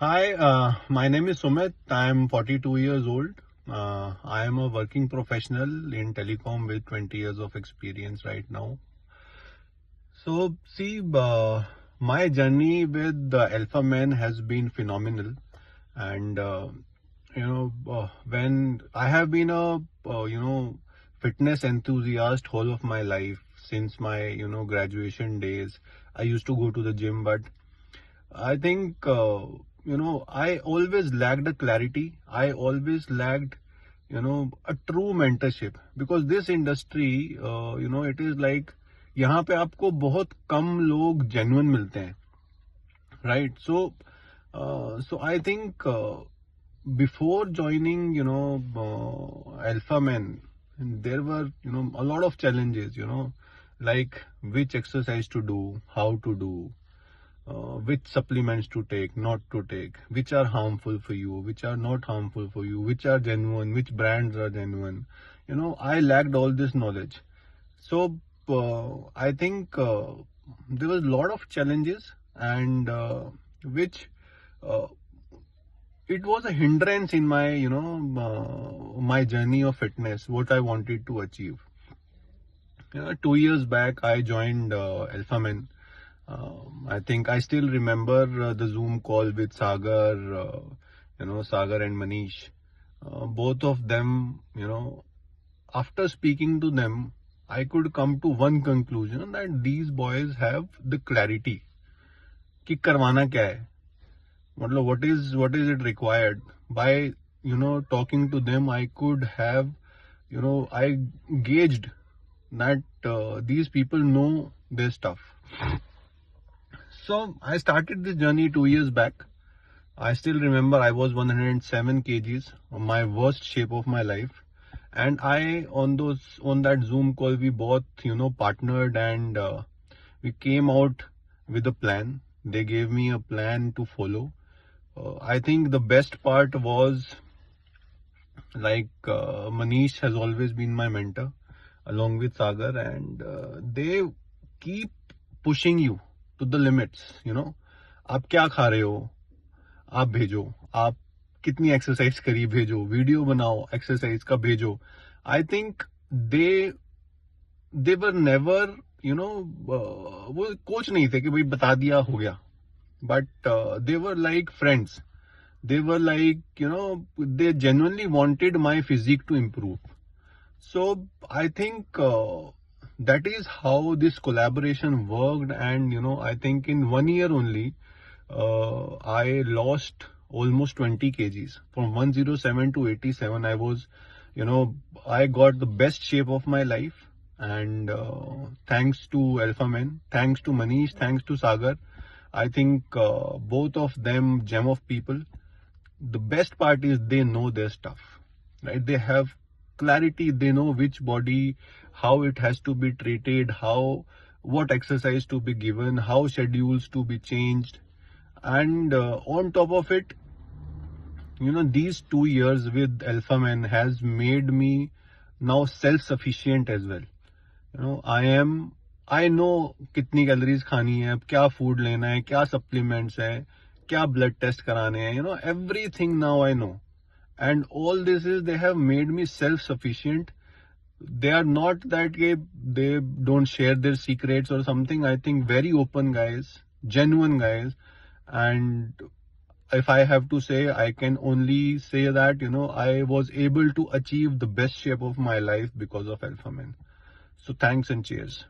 Hi, my name is Sumit. I am 42 years old. I am a working professional in telecom with 20 years of experience right now. So, see, my journey with the Alpha Man has been phenomenal. And, when I have been a, fitness enthusiast whole of my life since my, graduation days. I used to go to the gym, but I think, I always lacked a clarity. I always lacked, a true mentorship because this industry, it is like यहाँ पे आपको बहुत कम लोग genuine मिलते हैं, right? So I think before joining, Alpha Men, there were, a lot of challenges, like which exercise to do, how to do, which supplements to take, not to take, which are harmful for you, which are not harmful for you, which are genuine, which brands are genuine. I lacked all this knowledge. So I think there was a lot of challenges, and which uh, it was a hindrance in my, my journey of fitness, what I wanted to achieve. 2 years back, I joined Alpha Men. I think I still remember the Zoom call with Sagar, Sagar and Manish. Both of them, after speaking to them, I could come to one conclusion that these boys have the clarity कि करवाना क्या है, मतलब what is it required. By talking to them, I could have, I gauged that these people know their stuff. So I started this journey 2 years back. I still remember I was 107 kgs, my worst shape of my life. And I on that Zoom call, we both partnered, and we came out with a plan. They gave me a plan to follow. I think the best part was, like, Manish has always been my mentor along with Sagar, and they keep pushing you to the limits. आप क्या खा रहे हो, आप भेजो, आप कितनी exercise करी भेजो, वीडियो बनाओ एक्सरसाइज का भेजो. I think they they were never, वो कोच नहीं थे कि भाई बता दिया हो गया, but they were like friends. They were like, they genuinely wanted my physique to improve. So I think that is how this collaboration worked. And, I think in 1 year only, I lost almost 20 kgs. From 107 to 87, I was, I got the best shape of my life. And thanks to Alpha Men, thanks to Manish, thanks to Sagar. I think both of them gem of people. The best part is they know their stuff, right? They have clarity. They know which body, how it has to be treated, what exercise to be given, how schedules to be changed. And on top of it, these 2 years with Alpha Man has made me now self-sufficient as well. I know कितनी calories खानी है, अब क्या food लेना है, क्या supplements है, क्या ब्लड टेस्ट कराने हैं, everything now I know. And all this is, they have made me self-sufficient. They are not that they don't share their secrets or something. I think very open guys, genuine guys. And if I have to say, I can only say that, I was able to achieve the best shape of my life because of Alpha Men. So thanks and cheers.